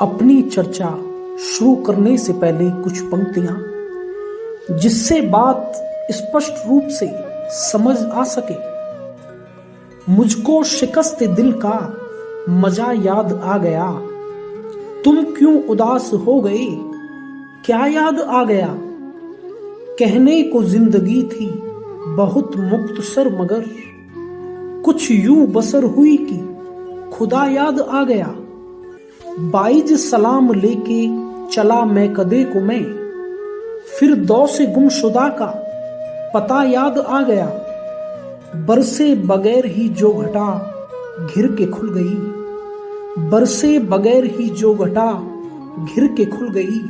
अपनी चर्चा शुरू करने से पहले कुछ पंक्तियां जिससे बात स्पष्ट रूप से समझ आ सके। मुझको शिकस्त दिल का मजा याद आ गया, तुम क्यों उदास हो गए, क्या याद आ गया। कहने को जिंदगी थी बहुत मुख्तसर, मगर कुछ यूं बसर हुई कि खुदा याद आ गया। बाइज सलाम लेके चला मैं कदे को मैं, फिर दौ से गुमशुदा का पता याद आ गया। बरसे बगैर ही जो घटा घिर के खुल गई, बरसे बगैर ही जो घटा घिर के खुल गई।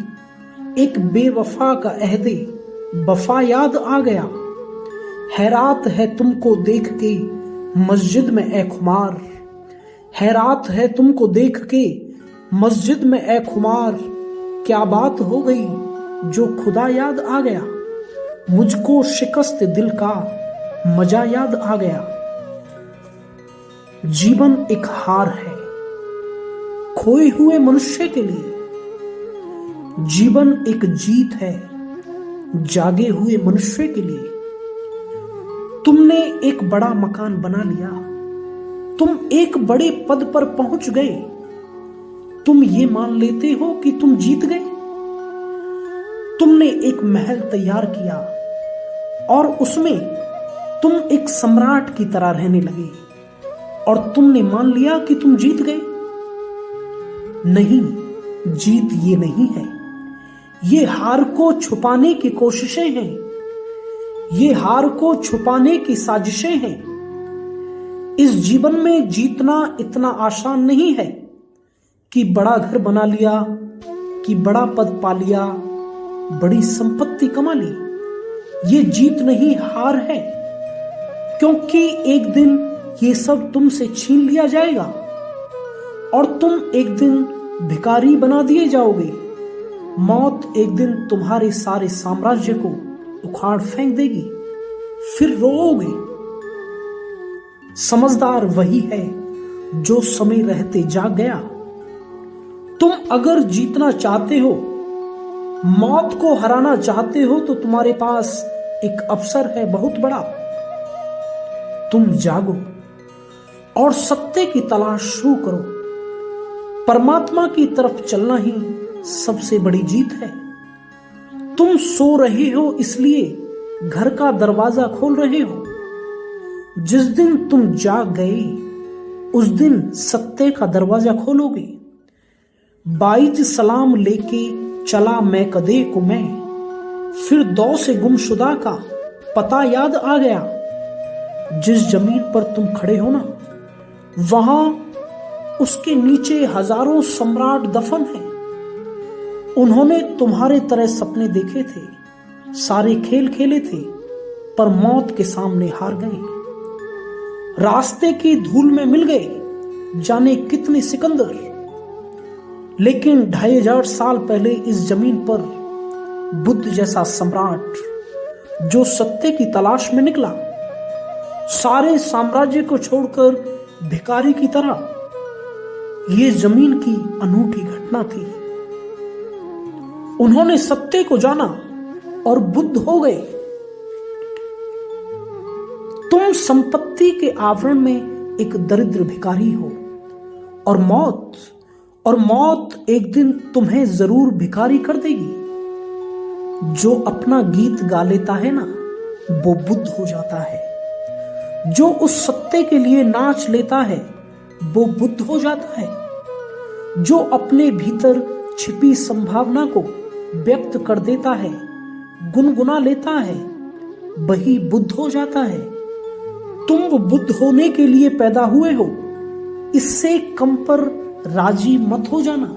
एक बेवफा का अहदे वफा याद आ गया। हैरात है तुमको देख के मस्जिद में ए खुमार, हैरात है तुमको देख के मस्जिद में ए खुमार। क्या बात हो गई जो खुदा याद आ गया, मुझको शिकस्त दिल का मजा याद आ गया। जीवन एक हार है खोए हुए मनुष्य के लिए, जीवन एक जीत है जागे हुए मनुष्य के लिए। तुमने एक बड़ा मकान बना लिया, तुम एक बड़े पद पर पहुंच गए, तुम ये मान लेते हो कि तुम जीत गए। तुमने एक महल तैयार किया और उसमें तुम एक सम्राट की तरह रहने लगे और तुमने मान लिया कि तुम जीत गए। नहीं, जीत ये नहीं है, ये हार को छुपाने की कोशिशें हैं, ये हार को छुपाने की साजिशें हैं। इस जीवन में जीतना इतना आसान नहीं है कि बड़ा घर बना लिया, कि बड़ा पद पा लिया, बड़ी संपत्ति कमा ली। ये जीत नहीं, हार है, क्योंकि एक दिन ये सब तुमसे छीन लिया जाएगा और तुम एक दिन भिखारी बना दिए जाओगे। मौत एक दिन तुम्हारे सारे साम्राज्य को उखाड़ फेंक देगी, फिर रोओगे। समझदार वही है जो समय रहते जाग गया। तुम अगर जीतना चाहते हो, मौत को हराना चाहते हो, तो तुम्हारे पास एक अवसर है बहुत बड़ा। तुम जागो और सत्य की तलाश शुरू करो। परमात्मा की तरफ चलना ही सबसे बड़ी जीत है। तुम सो रहे हो इसलिए घर का दरवाजा खोल रहे हो। जिस दिन तुम जाग गए उस दिन सत्य का दरवाजा खोलोगे। बाइज सलाम लेके चला मैं कदे को मैं, फिर दौ से गुमशुदा का पता याद आ गया। जिस जमीन पर तुम खड़े हो ना, वहां उसके नीचे हजारों सम्राट दफन हैं। उन्होंने तुम्हारे तरह सपने देखे थे, सारे खेल खेले थे, पर मौत के सामने हार गए। रास्ते की धूल में मिल गए जाने कितने सिकंदर, लेकिन 2500 साल पहले इस जमीन पर बुद्ध जैसा सम्राट जो सत्य की तलाश में निकला, सारे साम्राज्य को छोड़कर भिखारी की तरह। ये जमीन की अनूठी घटना थी। उन्होंने सत्य को जाना और बुद्ध हो गए। तुम संपत्ति के आवरण में एक दरिद्र भिखारी हो और मौत एक दिन तुम्हें जरूर भिखारी कर देगी। जो अपना गीत गा लेता है ना, वो बुद्ध हो जाता है। जो उस सत्य के लिए नाच लेता है वो बुद्ध हो जाता है। जो अपने भीतर छिपी संभावना को व्यक्त कर देता है, गुनगुना लेता है, वही बुद्ध हो जाता है। तुम बुद्ध होने के लिए पैदा हुए हो, इससे कम पर राजी मत हो जाना।